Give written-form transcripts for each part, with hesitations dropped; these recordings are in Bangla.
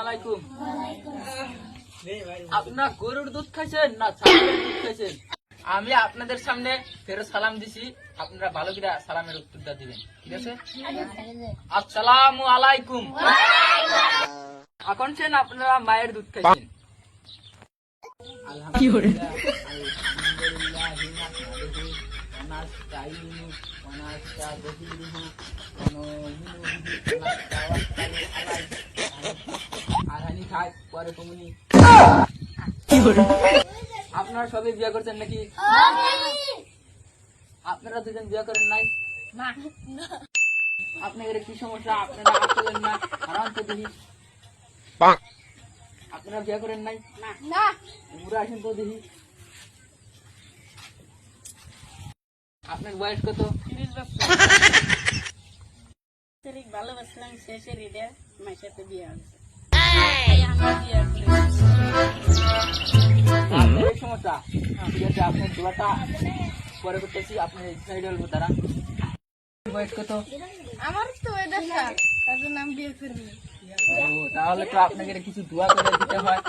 আলাইকুম। আপনারা গরুর দুধ খাইছেন না ছাগলের দুধ খাইছেন? আমি আপনাদের সামনে ফেরত সালাম দিছি, আপনারা ভালো করে সালামের উত্তরটা দিবেন, ঠিক আছে? আসসালামু আলাইকুম। এখন আপনারা মায়ের দুধ খাইছেন। আপনারা সবাই বিয়ে করছেন নাকি? আপনারা দুজন বিয়ে করেন নাই? আপনাদের কি সমস্যা? আপনারা আসলেন না হারাম তো দেখি। আপনারা বিয়ে করেন নাই? ঘুরে আসেন তো দেখি। আপনার বয়স কত? ভালোবাসলাম শেষের ঈদে মায়ের সাথে বিয়ে হয়েছে। আপনার এই সমস্যা, ঠিক আছে, আপনার দোয়াটা পরে করতেছি। আপনার সাইড হলবো তারা। বয়স কত? আমার তো এটা তার জন্য আমি বিয়ে করিনি। তাহলে তো আপনাকে কিছু দোয়া করে দিতে হয়।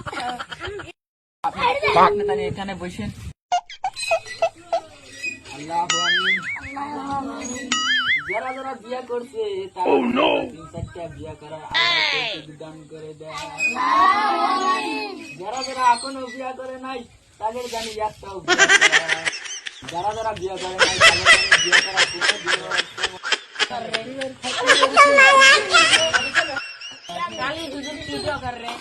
আপনি তাহলে এখানে বসেন। আল্লাহু আমিন। যারা যারা বিয়ে করছে তারা 3-4টা বিয়ে করার আল্লাহ দান করে দেয়। যারা যারা এখনো বিয়ে করে নাই তাদের জানি একটাও বিয়ে করা। যারা যারা বিয়ে করে নাই তাদের জানি বিয়ে করা কোনো काली गुजर की जो कर रहे